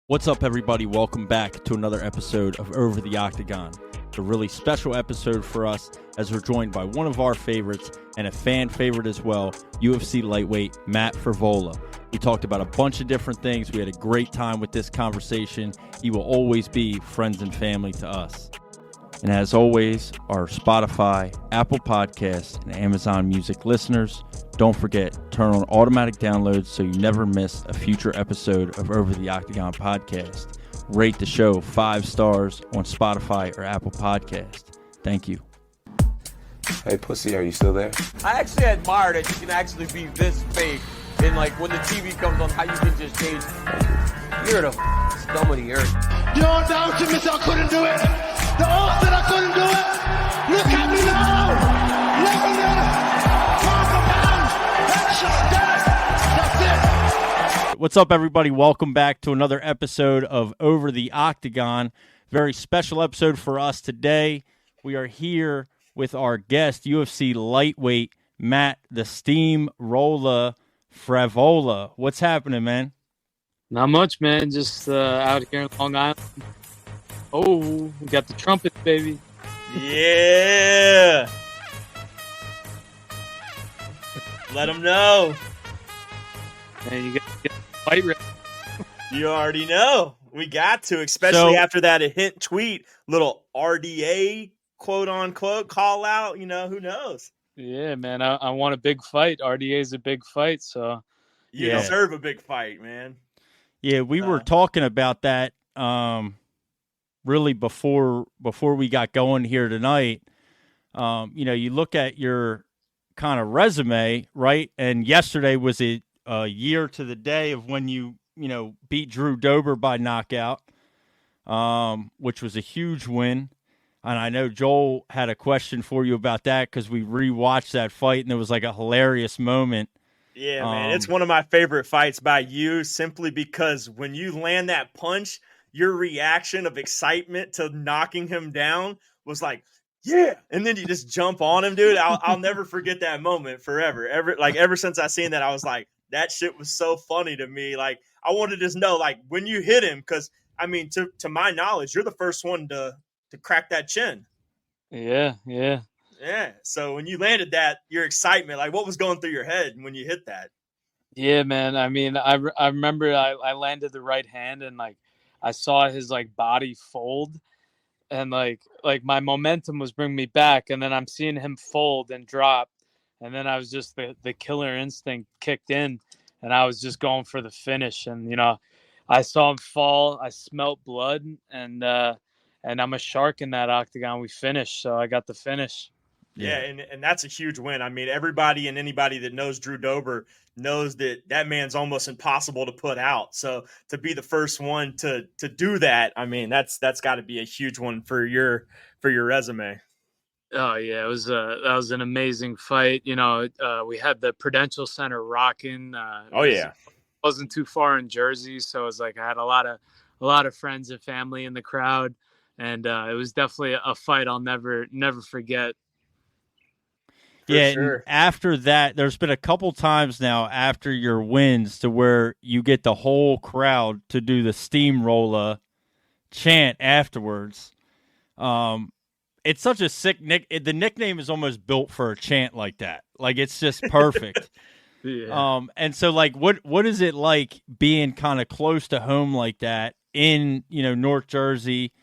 What's up, everybody? Welcome back to another episode of Over the Octagon. A really special episode for us as we're joined by one of our favorites and a fan favorite as well, UFC lightweight Matt Frevola. We talked about a bunch of different things. We had a great time with this conversation. He will always be friends and family to us. And as always, our Spotify, Apple Podcasts, and Amazon Music listeners, don't forget, turn on automatic downloads so you never miss a future episode of Over the Octagon podcast. Rate the show 5 stars on Spotify or Apple Podcast. Thank you. Hey, pussy, are you still there? I actually admire that you can actually be this fake. And like when the TV comes on, how you can just change. You're the scum of the earth. You don't doubt to me, so I couldn't do it. The odds that I couldn't do it. Look at me now. Look at me. That's just that. That's it. What's up, everybody? Welcome back to another episode of Over the Octagon. Very special episode for us today. We are here with our guest, UFC lightweight Matt the Steamrolla Frevola. What's happening, man? Not much, man. Just out here in Long Island. Oh, we got the trumpet, baby. Yeah. Let them know. Man, you got to get the fight ready. You already know. We got to, especially after that hit tweet, little RDA, quote-unquote, call out. You know, who knows? Yeah, man. I want a big fight. RDA is a big fight, so. You deserve a big fight, man. Yeah, we were talking about that really before we got going here tonight. You look at your kind of resume, right? And yesterday was a year to the day of when you beat Drew Dober by knockout, which was a huge win. And I know Joel had a question for you about that because we rewatched that fight and there was like a hilarious moment. Yeah, man, it's one of my favorite fights by you simply because when you land that punch, your reaction of excitement to knocking him down was like, yeah. And then you just jump on him, dude. I'll never forget that moment forever. Ever since I seen that, I was like, that shit was so funny to me. Like, I wanted to know, like, when you hit him, because, I mean, to my knowledge, you're the first one to crack that chin. Yeah. Yeah. So when you landed that, your excitement, like what was going through your head when you hit that? Yeah, man. I mean, I remember I landed the right hand and like I saw his like body fold and like my momentum was bringing me back. And then I'm seeing him fold and drop. And then I was just the killer instinct kicked in and I was just going for the finish. And, I saw him fall. I smelt blood and I'm a shark in that octagon. We finished. So I got the finish. Yeah, and that's a huge win. I mean, everybody and anybody that knows Drew Dober knows that man's almost impossible to put out. So to be the first one to do that, I mean, that's got to be a huge one for your resume. Oh yeah, that was an amazing fight. We had the Prudential Center rocking. Wasn't too far in Jersey, so it was like I had a lot of friends and family in the crowd, and it was definitely a fight I'll never forget. Yeah, sure. And after that, there's been a couple times now after your wins to where you get the whole crowd to do the Steamrolla chant afterwards. It's such a sick the nickname is almost built for a chant like that. Like, it's just perfect. Yeah. And so, like, what is it like being kind of close to home like that in, North Jersey?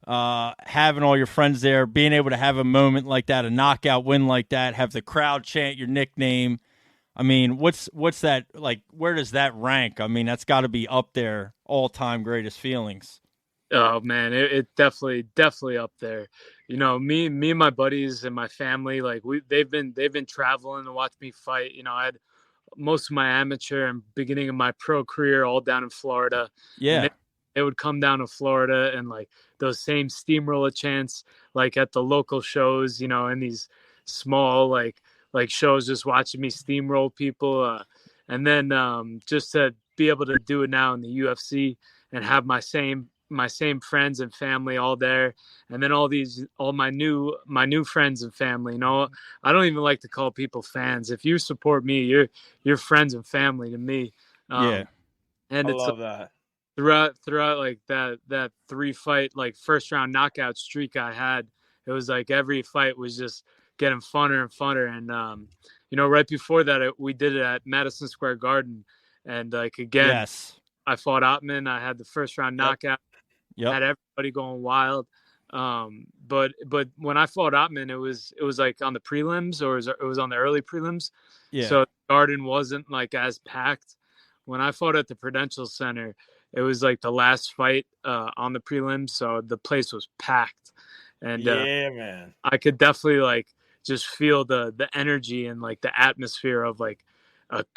Having all your friends there, being able to have a moment like that, a knockout win like that, have the crowd chant your nickname. I mean, what's that like? Where does that rank? I mean, that's got to be up there, all-time greatest feelings. Oh man, it definitely up there. Me and my buddies and my family, like they've been traveling to watch me fight. I had most of my amateur and beginning of my pro career all down in Florida. Yeah. They would come down to Florida and like those same Steamrolla chants, like at the local shows, in these small, like shows, just watching me steamroll people. And then just to be able to do it now in the UFC and have my same friends and family all there. And then all my new friends and family, I don't even like to call people fans. If you support me, you're friends and family to me. And I love that. throughout like that 3-fight like first round knockout streak I had, it was like every fight was just getting funner and funner. And right before that, we did it at Madison Square Garden, and like again, Yes. I fought Ottman. I had the first round knockout. Yep. Had everybody going wild. But when I fought Ottman, it was like on the prelims, or it was on the early prelims. Yeah. So the Garden wasn't like as packed. When I fought at the Prudential Center, it was like the last fight on the prelims, so the place was packed. And yeah, man, I could definitely like just feel the energy and like the atmosphere of like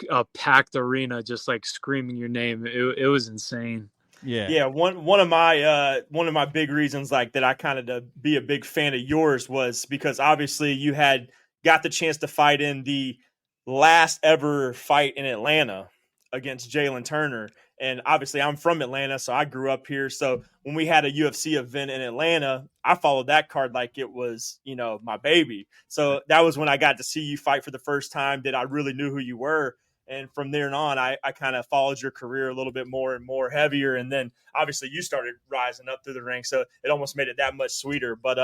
a packed arena, just like screaming your name. It was insane. Yeah. One of my big reasons like that I kind of to be a big fan of yours was because obviously you had got the chance to fight in the last ever fight in Atlanta against Jalen Turner. And obviously I'm from Atlanta, so I grew up here. So when we had a UFC event in Atlanta, I followed that card like it was, my baby. So that was when I got to see you fight for the first time, that I really knew who you were. And from there on, I kind of followed your career a little bit more and more heavier. And then obviously you started rising up through the ranks, so it almost made it that much sweeter. But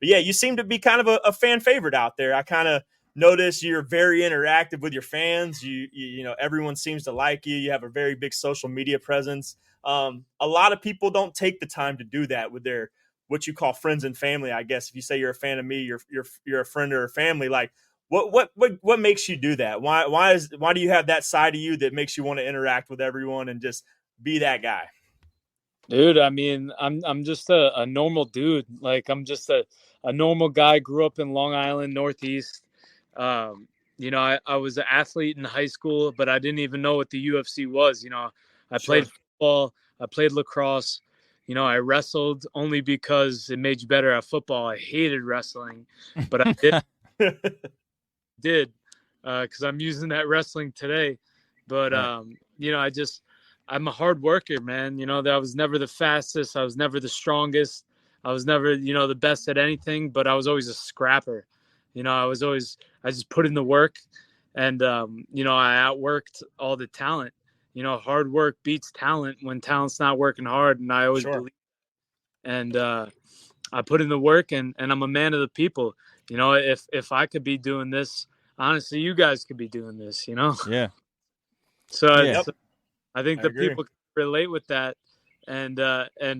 yeah, you seem to be kind of a fan favorite out there. I kind of notice you're very interactive with your fans. You everyone seems to like you. You have a very big social media presence. A lot of people don't take the time to do that with their what you call friends and family. I guess if you say you're a fan of me, you're a friend or a family. Like what makes you do that? Why do you have that side of you that makes you want to interact with everyone and just be that guy? Dude, I mean, I'm just a normal dude. Like I'm just a normal guy. Grew up in Long Island, Northeast. I was an athlete in high school, but I didn't even know what the UFC was. I played football, I played lacrosse. I wrestled only because it made you better at football. I hated wrestling, but I did because I'm using that wrestling today. But I'm a hard worker, man. That I was never the fastest, I was never the strongest, I was never the best at anything, but I was always a scrapper. I just put in the work, and I outworked all the talent. Hard work beats talent when talent's not working hard, and I always believe. And I put in the work, and I'm a man of the people. If I could be doing this, honestly, you guys could be doing this. Yeah. So yeah. I think the people can relate with that, and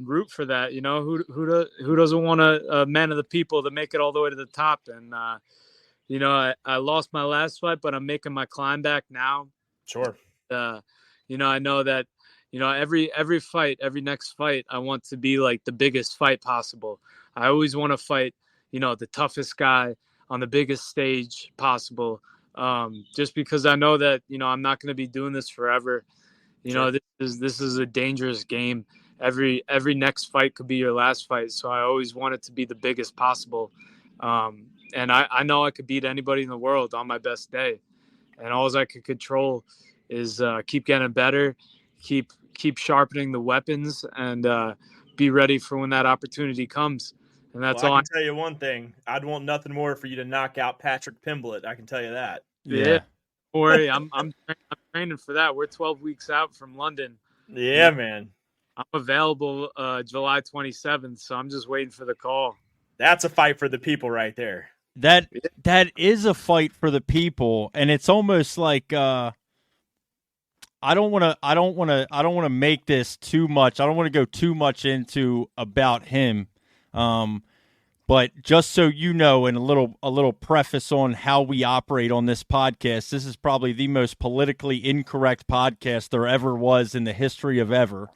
root for that. Who doesn't want a man of the people to make it all the way to the top? And I lost my last fight, but I'm making my climb back now. Sure. I know that every fight, every next fight, I want to be like the biggest fight possible. I always want to fight the toughest guy on the biggest stage possible, just because I know that I'm not going to be doing this forever. This is a dangerous game. Every next fight could be your last fight, so I always want it to be the biggest possible. And I know I could beat anybody in the world on my best day, and all I could control is keep getting better, keep sharpening the weapons, and be ready for when that opportunity comes. And that's all. I can tell you one thing: I'd want nothing more for you to knock out Patrick Pimblett. I can tell you that. Yeah. Don't worry, I'm training for that. We're 12 weeks out from London. Yeah, man. I'm available July 27th, so I'm just waiting for the call. That's a fight for the people right there. That is a fight for the people, and it's almost like I don't want to make this too much. I don't want to go too much into about him. But just so you know, and a little preface on how we operate on this podcast, this is probably the most politically incorrect podcast there ever was in the history of ever.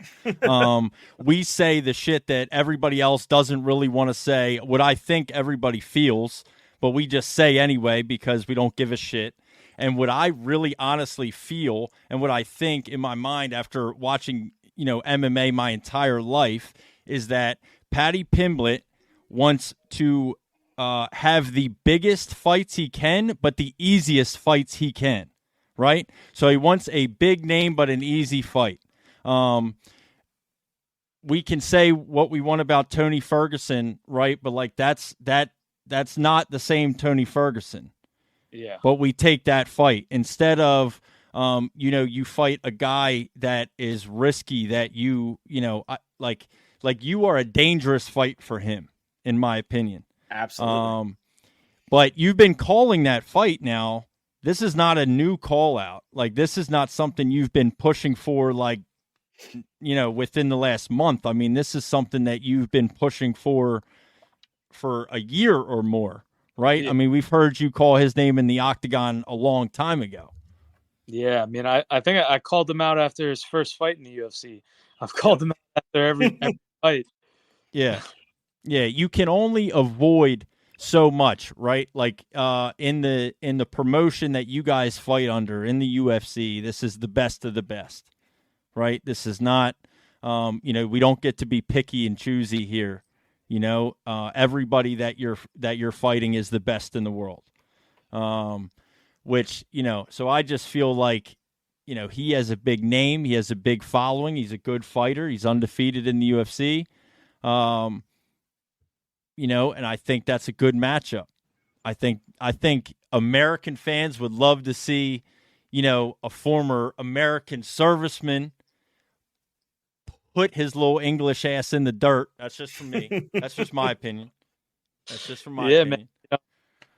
We say the shit that everybody else doesn't really want to say, what I think everybody feels, but we just say anyway because we don't give a shit. And what I really honestly feel and what I think in my mind after watching, MMA my entire life is that Paddy Pimblett wants to have the biggest fights he can, but the easiest fights he can, right? So he wants a big name, but an easy fight. We can say what we want about Tony Ferguson, right? But like that's not the same Tony Ferguson. Yeah. But we take that fight instead of you fight a guy that is risky, that like you are a dangerous fight for him, in my opinion. Absolutely. But you've been calling that fight now. This is not a new call out. Like, this is not something you've been pushing for, like, within the last month. I mean, this is something that you've been pushing for a year or more, right? Yeah. I mean, we've heard you call his name in the Octagon a long time ago. Yeah, I mean, I think I called him out after his first fight in the UFC. I've called him out after every fight. Yeah. Yeah, you can only avoid so much, right? Like in the promotion that you guys fight under in the UFC, this is the best of the best, right? This is not we don't get to be picky and choosy here. Everybody that you're fighting is the best in the world. Which, so I just feel like, he has a big name, he has a big following, he's a good fighter, he's undefeated in the UFC. And I think that's a good matchup. I think American fans would love to see, a former American serviceman put his little English ass in the dirt. That's just from me. That's just my opinion. That's just from my opinion. Man.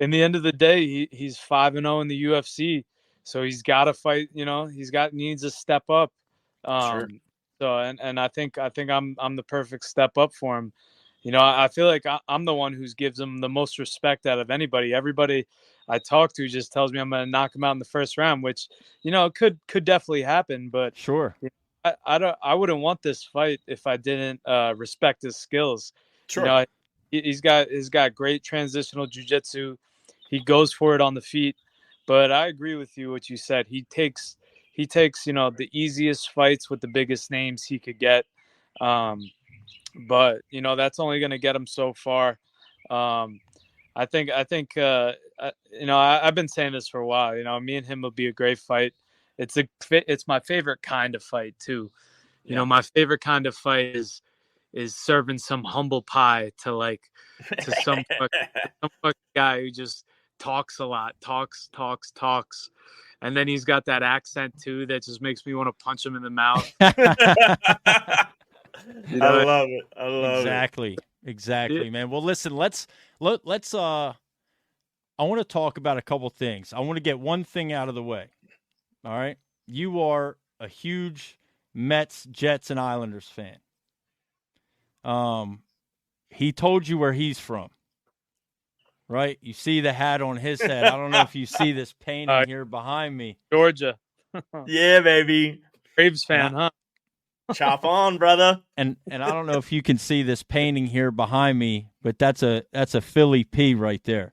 In the end of the day, he's 5-0 in the UFC, so he's got to fight. Needs to step up. Sure. So and I think I'm the perfect step up for him. I feel like I'm the one who gives him the most respect out of anybody. Everybody I talk to just tells me I'm going to knock him out in the first round, which could definitely happen. But sure, I wouldn't want this fight if I didn't respect his skills. Sure. He's got great transitional jiu-jitsu. He goes for it on the feet. But I agree with you what you said. He takes the easiest fights with the biggest names he could get. But that's only going to get him so far. I think I've been saying this for a while. Me and him will be a great fight. It's my favorite kind of fight too. My favorite kind of fight is serving some humble pie to some fucking guy who just talks a lot, talks, and then he's got that accent too that just makes me want to punch him in the mouth. I love it. I love it. Exactly, man. Well, listen, let's I want to talk about a couple things. I want to get one thing out of the way. All right? You are a huge Mets, Jets, and Islanders fan. He told you where he's from. Right? You see the hat on his head. I don't know if you see this painting here behind me. Georgia. Yeah, baby. Braves fan, huh? Chop on, brother. And I don't know if you can see this painting here behind me, but that's a Philly P right there.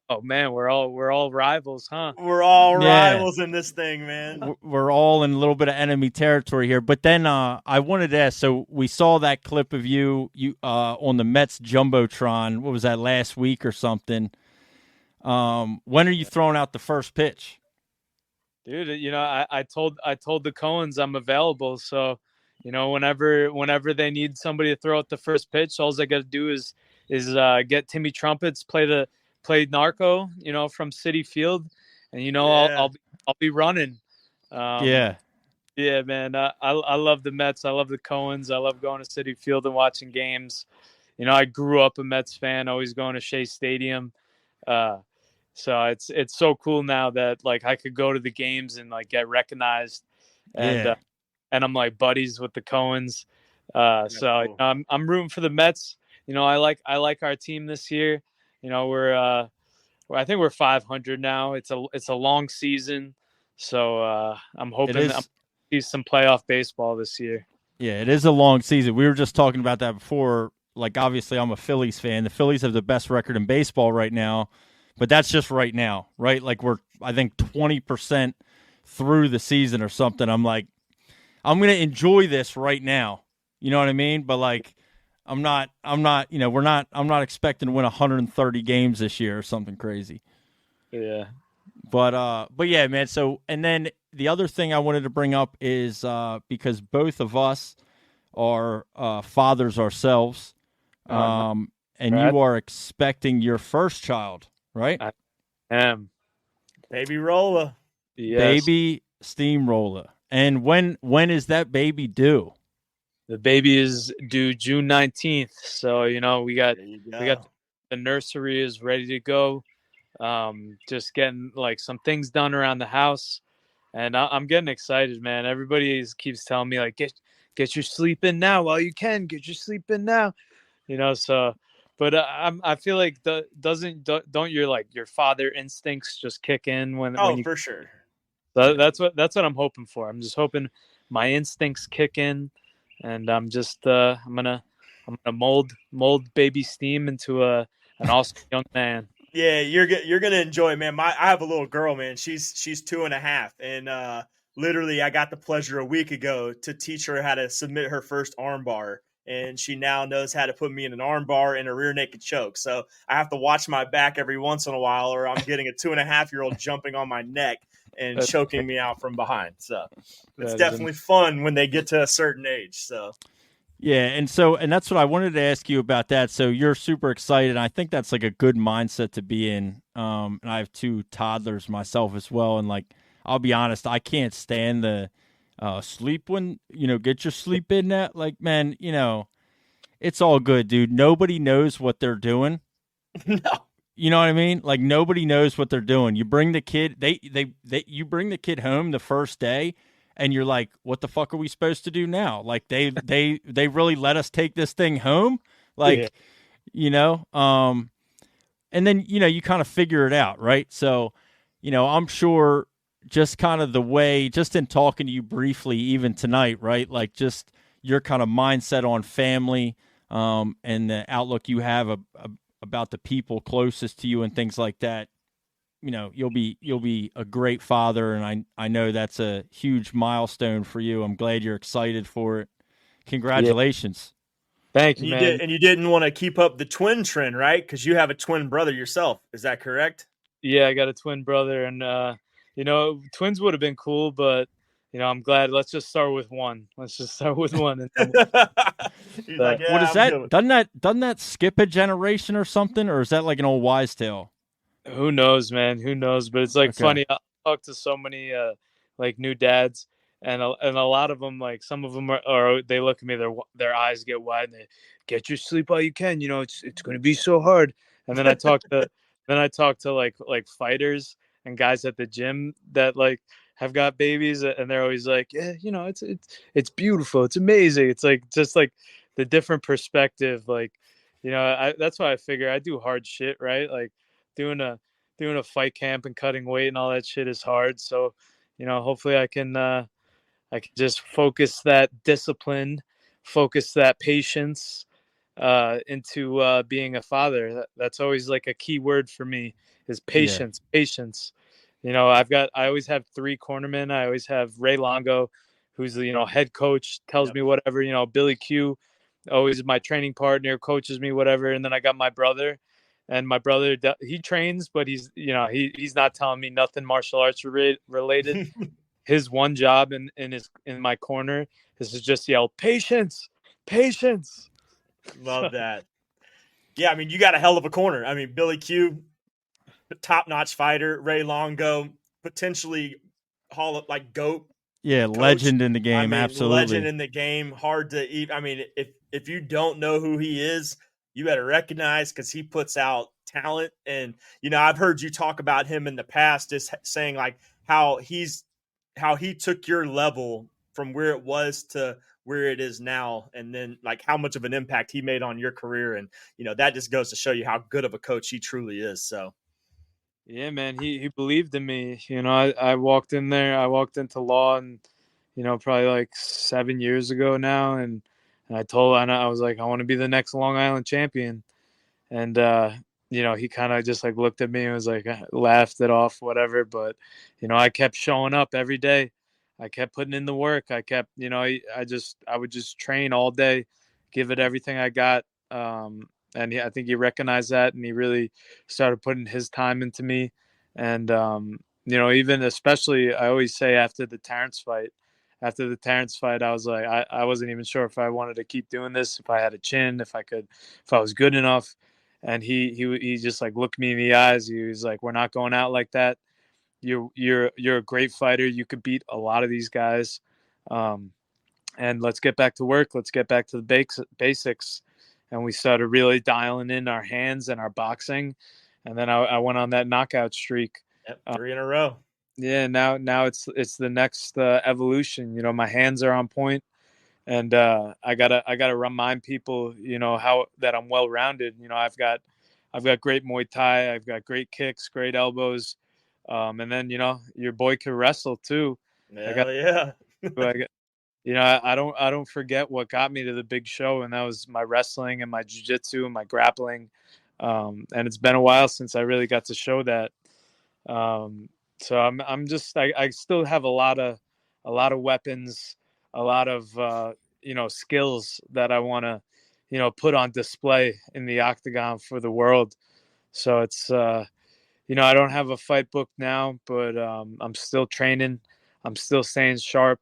Oh man, we're all rivals, huh? We're all rivals in this thing, man. We're all in a little bit of enemy territory here. But then I wanted to ask, so we saw that clip of you on the Mets Jumbotron. What was that, last week or something? When are you throwing out the first pitch? Dude, I told the Coens I'm available, so whenever they need somebody to throw out the first pitch, all I got to do is get Timmy Trumpets, play Narco, from Citi Field, and I'll be running. Yeah, man. I love the Mets. I love the Coens. I love going to Citi Field and watching games. I grew up a Mets fan, always going to Shea Stadium. So it's so cool now that I could go to the games and get recognized, and I'm buddies with the Coens. So cool. I'm rooting for the Mets. I like our team this year. I think we're 500 now. It's a long season, so I'm hoping I'm see some playoff baseball this year. Yeah, it is a long season. We were just talking about that before. Obviously, I'm a Phillies fan. The Phillies have the best record in baseball right now, but that's just right now, right? We're, I think, 20% through the season or something. I'm going to enjoy this right now. You know what I mean? But I'm not, I'm not expecting to win 130 games this year or something crazy. Yeah. But yeah, man. So, and then the other thing I wanted to bring up is because both of us are fathers ourselves, and you are expecting your first child, right? I am. Baby Rolla. Yes. baby Steamrolla. And when is that baby due? The baby is due June 19th. So, we got There you we got go. the nursery is ready to go. Just getting like some things done around the house, and I'm getting excited, man. Everybody keeps telling me like get your sleep in now while you can. Get your sleep in now, So, but I feel like don't your father instincts just kick in when Oh, you. for sure. That's what I'm hoping for. I'm just hoping my instincts kick in, and I'm gonna mold baby Steam into an awesome young man. Yeah, you're gonna enjoy, man. I have a little girl, man. She's 2.5, and literally, I got the pleasure a week ago to teach her how to submit her first arm bar, and she now knows how to put me in an arm bar and a rear naked choke. So I have to watch my back every once in a while, or I'm getting a 2.5-year-old jumping on my neck and That's choking me out from behind. So it's that is definitely fun when they get to a certain age. So Yeah, and that's what I wanted to ask you about that. So you're super excited. I think that's like a good mindset to be in. And I have 2 toddlers myself as well, and like I'll be honest, I can't stand the sleep when get your sleep in. That like man, it's all good, dude. Nobody knows what they're doing. no, You know what I mean? Like nobody knows what they're doing. You bring the kid, you bring the kid home the first day, and you're like, "What the fuck are we supposed to do now?" Like they really let us take this thing home, yeah. like you know. And then you kind of figure it out, right? So, I'm sure just kind of the way, just in talking to you briefly, even tonight, right? Like just your kind of mindset on family, and the outlook you have about the people closest to you and things like that. You'll be a great father, and I know that's a huge milestone for you. I'm glad you're excited for it. Yeah. Congratulations. Thank and you, you man. didn't want to keep up the twin trend, right? Because you have a twin brother yourself. Is that correct? Yeah, I got a twin brother, and twins would have been cool, but I'm glad. Let's just start with one. Let's just start with one, and then He's like, we'll, What yeah, is I'm that? good. Doesn't that skip a generation or something, or is that like an old wise tale? who knows, man? Who knows? But it's like Okay. funny. I talk to so many like new dads, and a lot of them, like some of them are they look at me, their eyes get wide, and they get your sleep while you can. It's going to be so hard. And then I talk to like fighters and guys at the gym that like have got babies, and they're always like, yeah, it's beautiful, it's amazing. It's like just like the different perspective, like that's why I figure I do hard shit, right? Like doing a fight camp and cutting weight and all that shit is hard. So, hopefully I can just focus that discipline, focus that patience into being a father. That's always like a key word for me is Yeah. patience, patience. I always have 3 cornermen. I always have Ray Longo, who's the, head coach, tells Yep. me whatever, Billy Q, always my training partner, coaches me, whatever. And then I got my brother, and my brother, he trains, but he's not telling me nothing martial arts related. His one job in my corner is to just yell patience, patience. So, Love that. Yeah, I mean, you got a hell of a corner. I mean, Billy Q, top notch fighter, Ray Longo, potentially Hall of like GOAT Yeah, coach. legend in the I game, mean, legend absolutely. in the game. Hard to even. I mean, if you don't know who he is, you better recognize because he puts out talent. And I've heard you talk about him in the past, just saying like how he took your level from where it was to where it is now, and then like how much of an impact he made on your career. And that just goes to show you how good of a coach he truly is. So yeah, man, he believed in me. I walked in there. I walked into law, and probably like 7 years ago now, and I was like, I want to be the next Long Island champion. And he kind of just like looked at me and was like, laughed it off, whatever. But I kept showing up every day. I kept putting in the work. I kept, I would just train all day, give it everything I got. And I think he recognized that, and he really started putting his time into me. And even especially, I always say after the Terrence fight. After the Terrence fight, I was like, I wasn't even sure if I wanted to keep doing this, if I had a chin, if I was good enough. And he just like looked me in the eyes. He was like, we're not going out like that. you're a great fighter. You could beat a lot of these guys. And let's get back to work. Let's get back to the basics. And we started really dialing in our hands and our boxing. And then I went on that knockout streak. Yep, 3 in a row. Yeah, now it's the next evolution. You know, my hands are on point, and I gotta remind people, you know, how that I'm well rounded. You know, I've got great Muay Thai, I've got great kicks, great elbows, and then, you know, your boy can wrestle too. Yeah. You know, I don't forget what got me to the big show, and that was my wrestling and my jiu-jitsu and my grappling. And it's been a while since I really got to show that. So I still have a lot of weapons, a lot of you know, skills that I want to, you know, put on display in the octagon for the world. So it's you know, I don't have a fight book now, but I'm still training. I'm still staying sharp.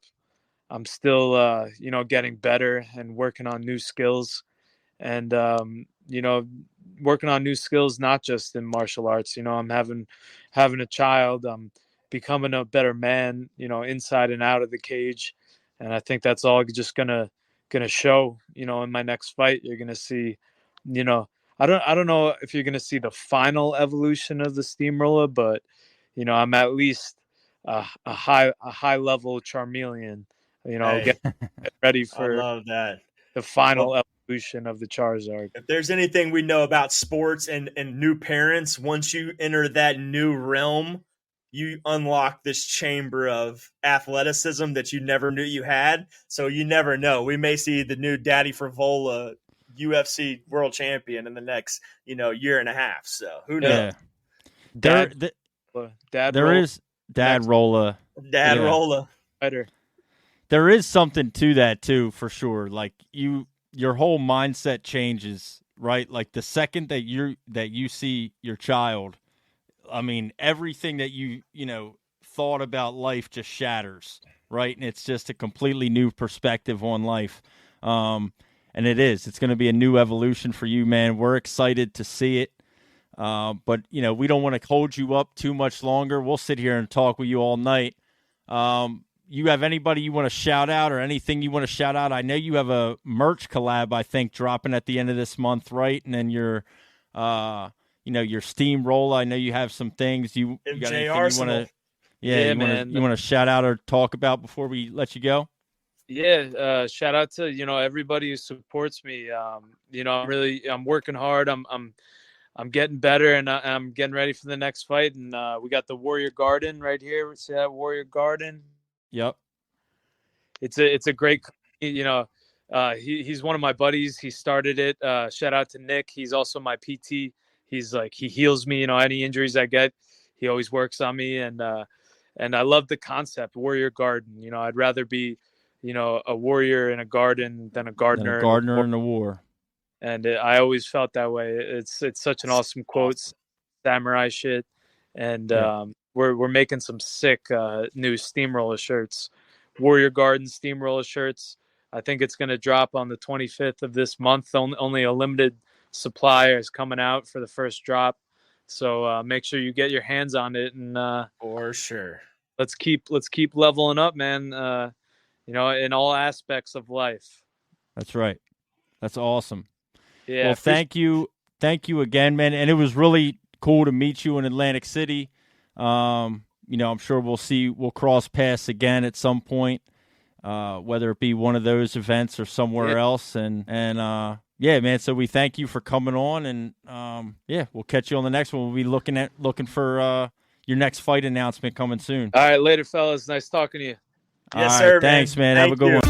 I'm still, you know, getting better and working on new skills, and you know, working on new skills, not just in martial arts. You know, I'm having a child. I'm becoming a better man, you know, inside and out of the cage, and I think that's all just gonna show. You know, in my next fight, you're gonna see, you know, I don't know if you're gonna see the final evolution of the Steamrolla, but you know, I'm at least a high level Charmeleon. You know, Hey, get ready I for love that. the final evolution of the Charizard. If there's anything we know about sports and new parents, once you enter that new realm, you unlock this chamber of athleticism that you never knew you had. So you never know. We may see the new Daddy Frevola UFC world champion in the next, you know, year and a half. So who knows? Yeah. There is Dad Rolla. Dad Rolla. Fighter. There is something to that too, for sure. Like your whole mindset changes, right? Like the second that you see your child, I mean, everything that you know thought about life just shatters, right? And it's just a completely new perspective on life. And it's going to be a new evolution for you, man. We're excited to see it. But you know, we don't want to hold you up too much longer. We'll sit here and talk with you all night. You have anybody you want to shout out or anything you want to shout out? I know you have a merch collab, I think, dropping at the end of this month, right? And then your, you know, your Steamrolla. I know you have some things you got anything Arsenal. you want to, you want to shout out or talk about before we let you go? Yeah, shout out to, you know, everybody who supports me. You know, I'm working hard. I'm getting better, and I'm getting ready for the next fight. And we got the Warrior Garden right here. See that Warrior Garden? Yep. It's a great, you know, he's one of my buddies. He started it. Shout out to Nick. He's also my PT. He's like, he heals me, you know, any injuries I get. He always works on me. And I love the concept, Warrior Garden. You know, I'd rather be, you know, a warrior in a garden than a gardener in a war. And I always felt that way. It's such an awesome quote, samurai shit. And we're making some sick new Steamrolla shirts, Warrior Garden Steamrolla shirts. I think it's going to drop on the 25th of this month. Only a limited supply is coming out for the first drop. So make sure you get your hands on it. And for sure, let's keep leveling up, man. You know, in all aspects of life. That's right. That's awesome. Yeah. Well, thank you again, man. And it was really cool to meet you in Atlantic City. You know, I'm sure we'll cross paths again at some point, whether it be one of those events or somewhere else. And yeah, man. So we thank you for coming on, and we'll catch you on the next one. We'll be looking for your next fight announcement coming soon. All right, later, fellas. Nice talking to you. Yes, All sir. Right, thanks, man. Thank Have a good one.